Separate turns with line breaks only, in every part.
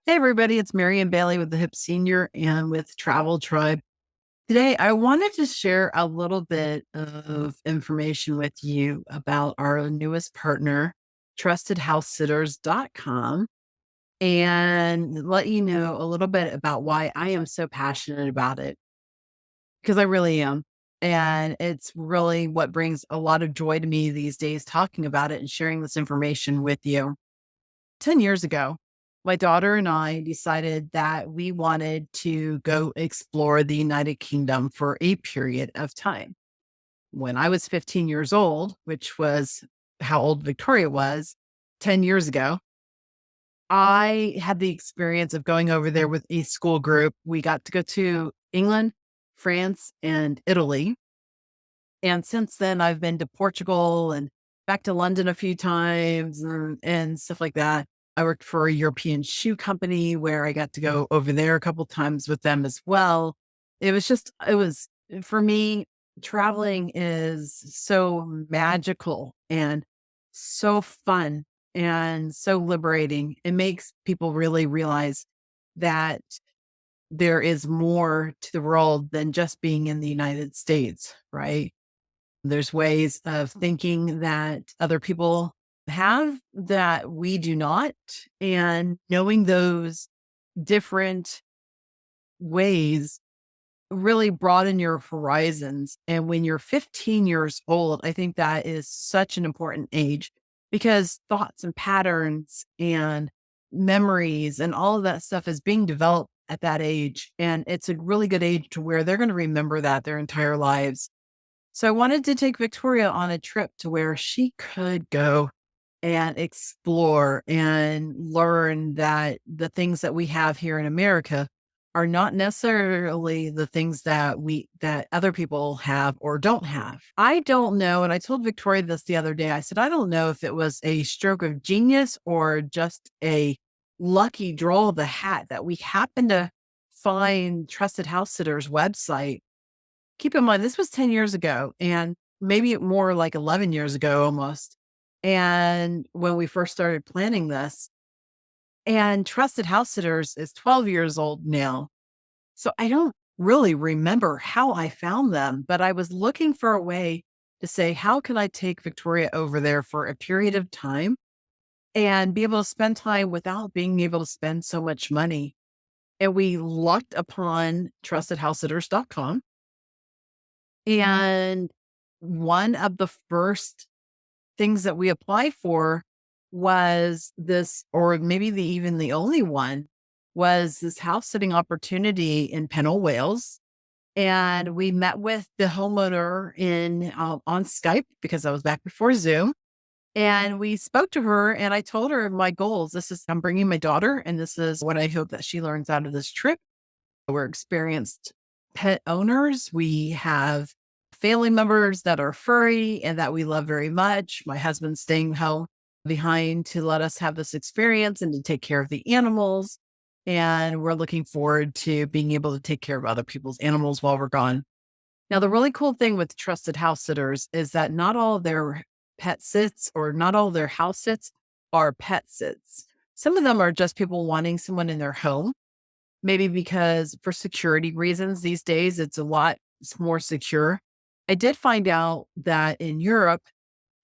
Hey everybody, it's Mary and Bailey with the Hip Senior and with Travel Tribe. Today, I wanted to share a little bit of information with you about our newest partner, TrustedHousesitters.com, and let you know a little bit about why I am so passionate about it, because I really am. And it's really what brings a lot of joy to me these days talking about it and sharing this information with you. 10 years ago, my daughter and I decided that we wanted to go explore the United Kingdom for a period of time. When I was 15 years old, which was how old Victoria was 10 years ago, I had the experience of going over there with a school group. We got to go to England, France, and Italy. And since then, I've been to Portugal and back to London a few times and stuff like that. I worked for a European shoe company where I got to go over there a couple times with them as well. It was for me, traveling is so magical and so fun and so liberating. It makes people really realize that there is more to the world than just being in the United States, right? There's ways of thinking that other people have that we do not. And knowing those different ways really broaden your horizons. And when you're 15 years old, I think that is such an important age because thoughts and patterns and memories and all of that stuff is being developed at that age. And it's a really good age to where they're going to remember that their entire lives. So I wanted to take Victoria on a trip to where she could go and explore and learn that the things that we have here in America are not necessarily the things that other people have or don't have. I don't know. And I told Victoria this the other day. I said, I don't know if it was a stroke of genius or just a lucky draw of the hat that we happened to find Trusted House Sitters website. Keep in mind, this was 10 years ago and maybe more like 11 years ago almost. And when we first started planning this, and Trusted House Sitters is 12 years old now. So I don't really remember how I found them, but I was looking for a way to say, how can I take Victoria over there for a period of time and be able to spend time without being able to spend so much money? And we lucked upon trustedhousesitters.com. And one of the first things that we applied for was this, or maybe even the only one, was this house sitting opportunity in Pennell, Wales. And we met with the homeowner on Skype because I was back before Zoom. And we spoke to her and I told her my goals. I'm bringing my daughter and this is what I hope that she learns out of this trip. We're experienced pet owners. We have family members that are furry and that we love very much. My husband's staying home behind to let us have this experience and to take care of the animals. And we're looking forward to being able to take care of other people's animals while we're gone. Now, the really cool thing with Trusted House Sitters is that not all of their pet sits or not all of their house sits are pet sits. Some of them are just people wanting someone in their home. Maybe because for security reasons these days, it's more secure. I did find out that in Europe,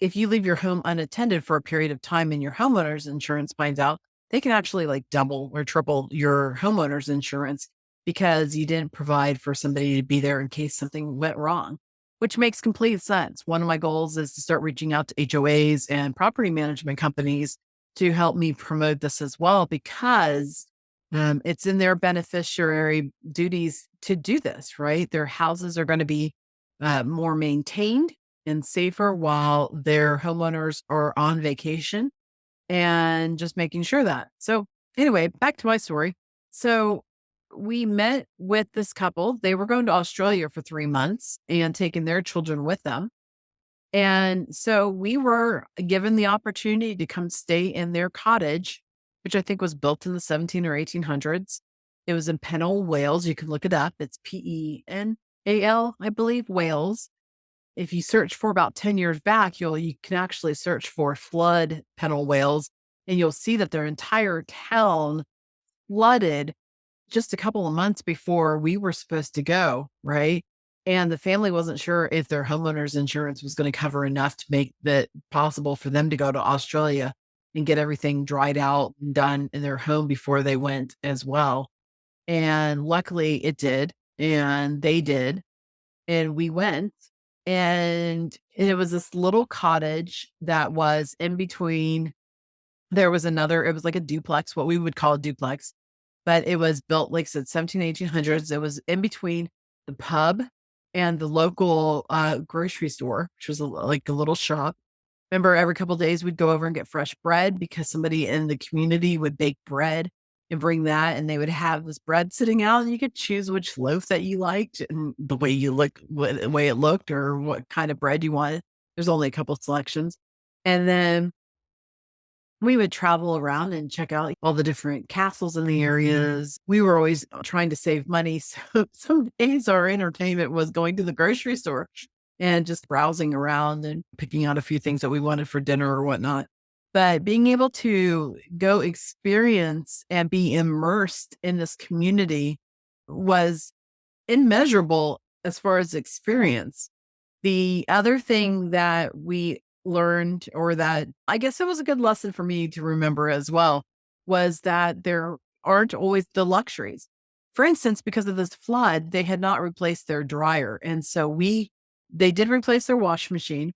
if you leave your home unattended for a period of time and your homeowner's insurance finds out, they can actually like double or triple your homeowner's insurance because you didn't provide for somebody to be there in case something went wrong, which makes complete sense. One of my goals is to start reaching out to HOAs and property management companies to help me promote this as well, because it's in their beneficiary duties to do this, right? Their houses are going to be more maintained and safer while their homeowners are on vacation and just making sure that. So, anyway, back to my story. So, we met with this couple. They were going to Australia for 3 months and taking their children with them. And so we were given the opportunity to come stay in their cottage, which I think was built in the 17 or 1800s. It was in Pennell, Wales. You can look it up. It's Penal, I believe, Wales. If you search for about 10 years back, you can actually search for flood Pennell, Wales, and you'll see that their entire town flooded just a couple of months before we were supposed to go, right? And the family wasn't sure if their homeowners insurance was going to cover enough to make it possible for them to go to Australia and get everything dried out and done in their home before they went as well. And luckily it did. And they did. And we went. And it was this little cottage that was in between. There was another, it was like a duplex, what we would call a duplex, but it was built, like I said, 1800s. It was in between the pub and the local grocery store, which was like a little shop. Remember, every couple of days we'd go over and get fresh bread because somebody in the community would bake bread and bring that, and they would have this bread sitting out, and you could choose which loaf that you liked and the way you look, the way it looked, or what kind of bread you wanted. There's only a couple selections, and then we would travel around and check out all the different castles in the areas. We were always trying to save money. So some days our entertainment was going to the grocery store and just browsing around and picking out a few things that we wanted for dinner or whatnot. But being able to go experience and be immersed in this community was immeasurable as far as experience. The other thing that we learned, or that I guess it was a good lesson for me to remember as well, was that there aren't always the luxuries. For instance, because of this flood, they had not replaced their dryer. And so they did replace their washing machine.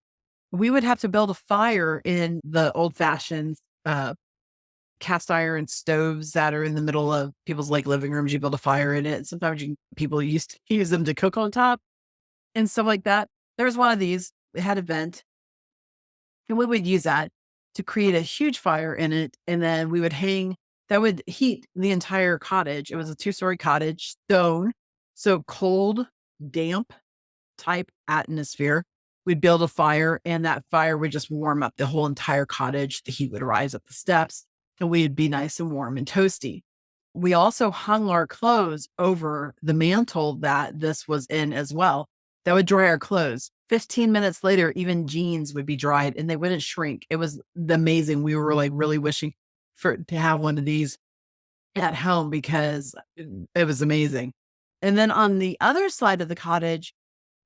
We would have to build a fire in the old fashioned cast iron stoves that are in the middle of people's like living rooms. You build a fire in it. Sometimes people used to use them to cook on top and stuff like that. There was one of these, it had a vent, and we would use that to create a huge fire in it. And then we would that would heat the entire cottage. It was a 2-story cottage, stone. So cold, damp type atmosphere. We'd build a fire, and that fire would just warm up the whole entire cottage. The heat would rise up the steps, and we'd be nice and warm and toasty. We also hung our clothes over the mantle that this was in as well. That would dry our clothes. 15 minutes later, even jeans would be dried and they wouldn't shrink. It was amazing. We were like really wishing to have one of these at home because it was amazing. And then on the other side of the cottage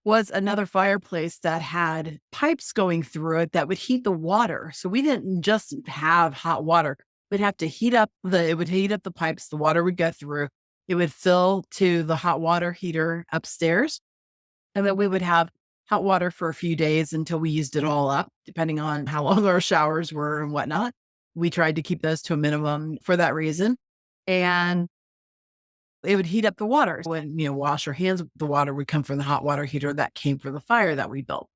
was another fireplace that had pipes going through it that would heat the water. So we didn't just have hot water. We'd have to it would heat up the pipes. The water would go through. It would fill to the hot water heater upstairs. And then we would have hot water for a few days until we used it all up, depending on how long our showers were and whatnot. We tried to keep those to a minimum for that reason. And it would heat up the water. When, wash our hands, the water would come from the hot water heater that came from the fire that we built.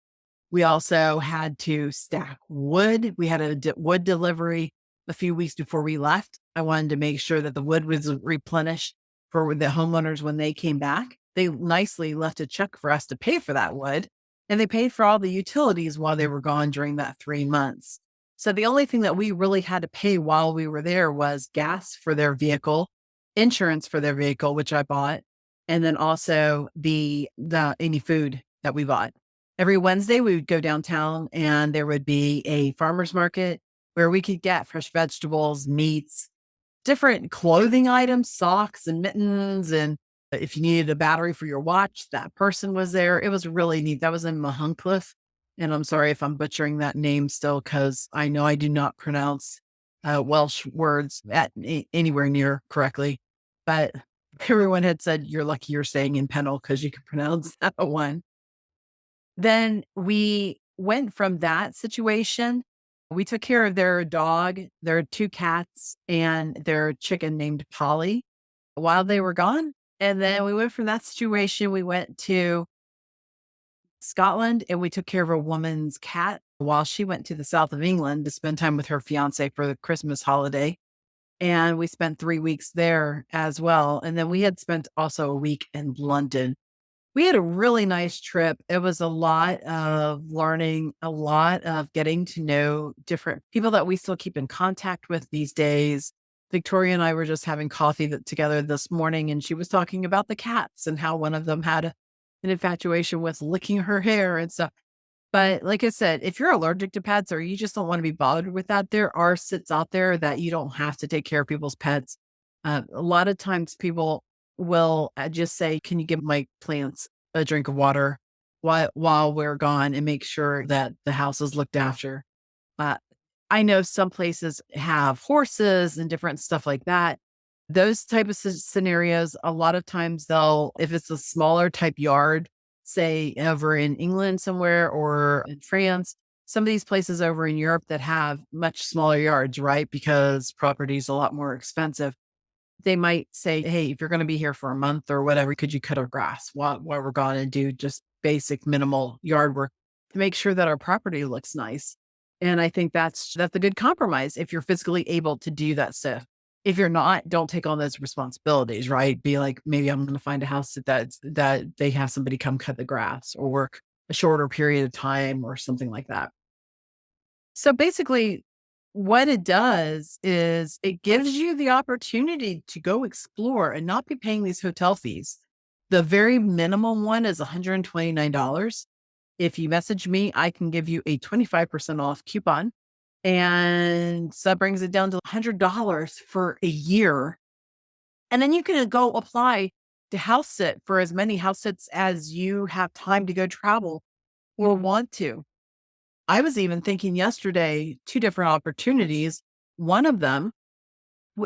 We also had to stack wood. We had a wood delivery a few weeks before we left. I wanted to make sure that the wood was replenished for the homeowners when they came back. They nicely left a check for us to pay for that wood, and they paid for all the utilities while they were gone during that 3 months. So the only thing that we really had to pay while we were there was gas for their vehicle, insurance for their vehicle, which I bought, and then also the any food that we bought. Every Wednesday, we would go downtown and there would be a farmer's market where we could get fresh vegetables, meats, different clothing items, socks and mittens. And if you needed a battery for your watch, that person was there. It was really neat. That was in Mahuncliff. And I'm sorry if I'm butchering that name still, because I know I do not pronounce Welsh words anywhere near correctly. But everyone had said, you're lucky you're staying in Pennell because you can pronounce that one. Then we went from that situation. We took care of their dog, their 2 cats, and their chicken named Polly while they were gone. And then we went from that situation, we went to Scotland, and we took care of a woman's cat while she went to the south of England to spend time with her fiance for the Christmas holiday. And we spent 3 weeks there as well. And then we had spent also a week in London. We had a really nice trip. It was a lot of learning, a lot of getting to know different people that we still keep in contact with these days. Victoria and I were just having coffee together this morning, and she was talking about the cats and how one of them had an infatuation with licking her hair and stuff. But like I said, if you're allergic to pets or you just don't want to be bothered with that, there are sits out there that you don't have to take care of people's pets. A lot of times people will just say, "Can you give my plants a drink of water while we're gone and make sure that the house is looked after?" Uh, I know some places have horses and different stuff like that. Those type of scenarios, a lot of times they'll, if it's a smaller type yard, say over in England somewhere or in France, some of these places over in Europe that have much smaller yards, right? Because property is a lot more expensive. They might say, "Hey, if you're going to be here for a month or whatever, could you cut our grass while we're gone and do just basic minimal yard work to make sure that our property looks nice?" And I think that's a good compromise if you're physically able to do that stuff. If you're not, don't take on those responsibilities, right? Be like, maybe I'm going to find a house that they have somebody come cut the grass or work a shorter period of time or something like that. So basically, what it does is it gives you the opportunity to go explore and not be paying these hotel fees. The very minimum one is $129. If you message me, I can give you a 25% off coupon. And so that brings it down to $100 for a year. And then you can go apply to house sit for as many house sits as you have time to go travel or want to. I was even thinking yesterday, 2 different opportunities. One of them,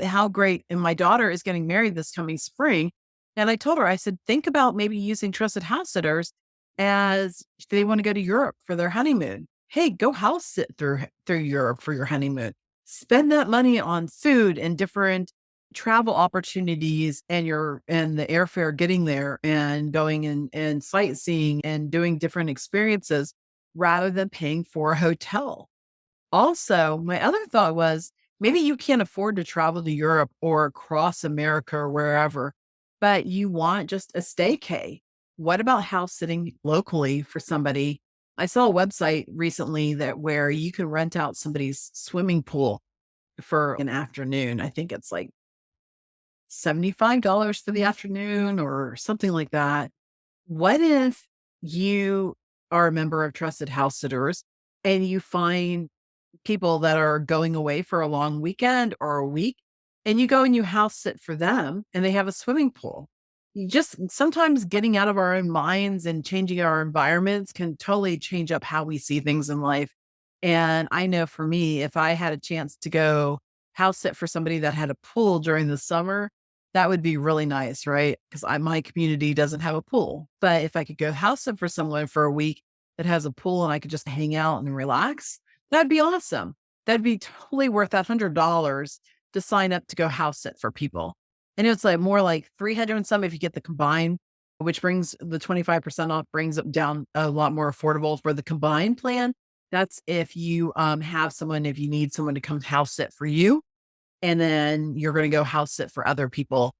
how great, and my daughter is getting married this coming spring. And I told her, I said, think about maybe using Trusted House Sitters as if they want to go to Europe for their honeymoon. Hey, go house sit through Europe for your honeymoon. Spend that money on food and different travel opportunities and the airfare getting there and going and sightseeing and doing different experiences rather than paying for a hotel. Also, my other thought was maybe you can't afford to travel to Europe or across America or wherever, but you want just a staycay. What about house sitting locally for somebody? I saw a website recently that where you can rent out somebody's swimming pool for an afternoon. I think it's like $75 for the afternoon or something like that. What if you are a member of Trusted House Sitters and you find people that are going away for a long weekend or a week, and you go and you house sit for them and they have a swimming pool. You just sometimes getting out of our own minds and changing our environments can totally change up how we see things in life. And I know for me, if I had a chance to go house sit for somebody that had a pool during the summer, that would be really nice, right? Because my community doesn't have a pool. But if I could go house sit for someone for a week that has a pool and I could just hang out and relax, that'd be awesome. That'd be totally worth that $100 to sign up to go house sit for people. And it's like more like 300 and some if you get the combined, which brings the 25% off, brings it down a lot more affordable for the combined plan. That's if you have someone, if you need someone to come house sit for you, and then you're going to go house sit for other people.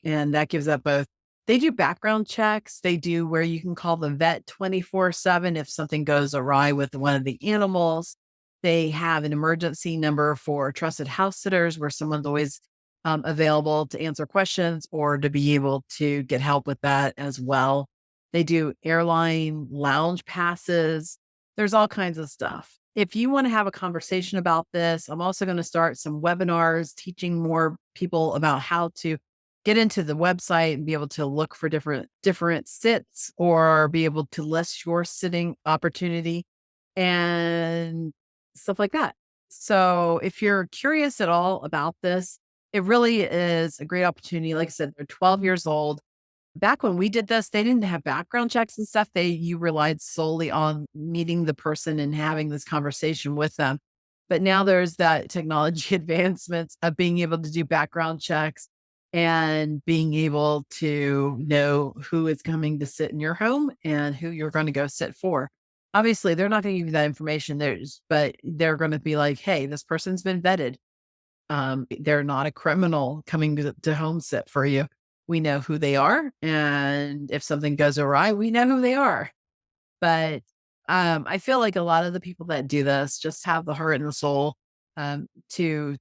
And that gives up both. They do background checks. They do where you can call the vet 24/7 if something goes awry with one of the animals. They have an emergency number for trusted house sitters where someone's always available to answer questions or to be able to get help with that as well. They do airline lounge passes. There's all kinds of stuff. If you want to have a conversation about this, I'm also going to start some webinars teaching more people about how to get into the website and be able to look for different sits or be able to list your sitting opportunity and stuff like that. So if you're curious at all about this, it really is a great opportunity. Like I said, they're 12 years old. Back when we did this, they didn't have background checks and stuff. You relied solely on meeting the person and having this conversation with them. But now there's that technology advancements of being able to do background checks and being able to know who is coming to sit in your home and who you're going to go sit for. Obviously, they're not going to give you that information, but they're going to be like, hey, this person's been vetted. They're not a criminal coming to home sit for you. We know who they are. And if something goes awry, we know who they are. But I feel like a lot of the people that do this just have the heart and the soul to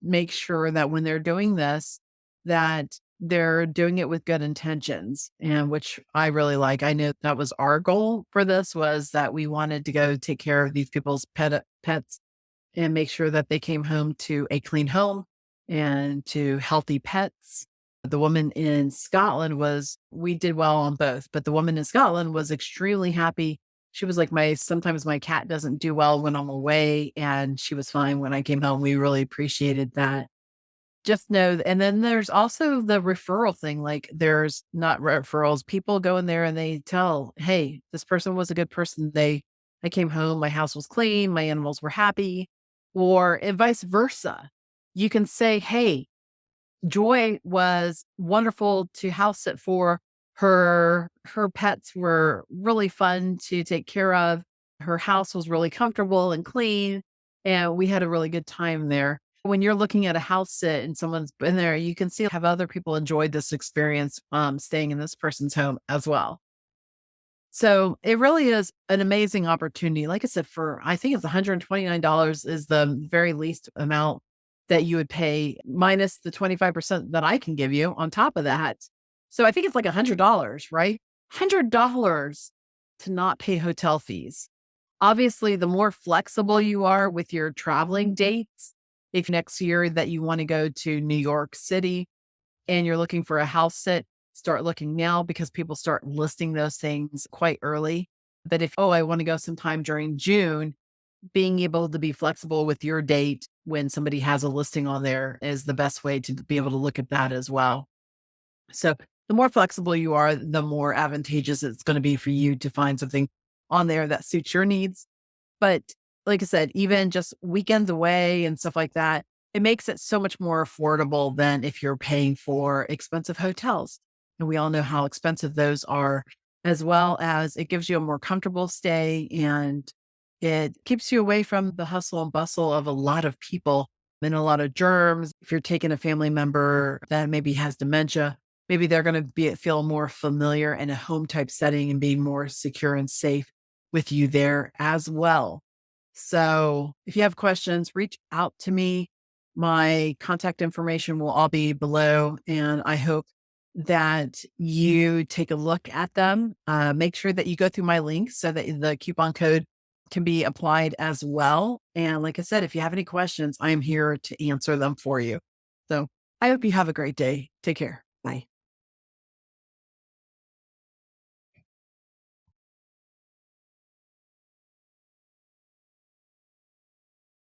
make sure that when they're doing this, that they're doing it with good intentions, and which I really like. I know that was our goal for this was that we wanted to go take care of these people's pets and make sure that they came home to a clean home and to healthy pets. The woman in Scotland we did well on both, but the woman in Scotland was extremely happy. She was like, sometimes my cat doesn't do well when I'm away. And she was fine when I came home. We really appreciated that. Just know, and then there's also the referral thing. Like, there's not referrals. People go in there and they tell, hey, this person was a good person. I came home, my house was clean, my animals were happy, or and vice versa. You can say, hey, Joy was wonderful to house sit for. Her pets were really fun to take care of. Her house was really comfortable and clean, and we had a really good time there. When you're looking at a house sit and someone's been there, you can see have other people enjoyed this experience staying in this person's home as well. So it really is an amazing opportunity. Like I said, I think it's $129 is the very least amount that you would pay minus the 25% that I can give you on top of that. So I think it's like $100, right? $100 to not pay hotel fees. Obviously, the more flexible you are with your traveling dates, if next year that you want to go to New York City and you're looking for a house sit, start looking now because people start listing those things quite early. But if, oh, I want to go sometime during June, being able to be flexible with your date when somebody has a listing on there is the best way to be able to look at that as well. So the more flexible you are, the more advantageous it's going to be for you to find something on there that suits your needs. But like I said, even just weekends away and stuff like that, it makes it so much more affordable than if you're paying for expensive hotels. And we all know how expensive those are, as well as it gives you a more comfortable stay and it keeps you away from the hustle and bustle of a lot of people and a lot of germs. If you're taking a family member that maybe has dementia, maybe they're going to feel more familiar in a home type setting and be more secure and safe with you there as well. So if you have questions, reach out to me. My contact information will all be below, and I hope that you take a look at them. Make sure that you go through my links so that the coupon code can be applied as well. And like I said, if you have any questions, I am here to answer them for you. So I hope you have a great day. Take care. Bye.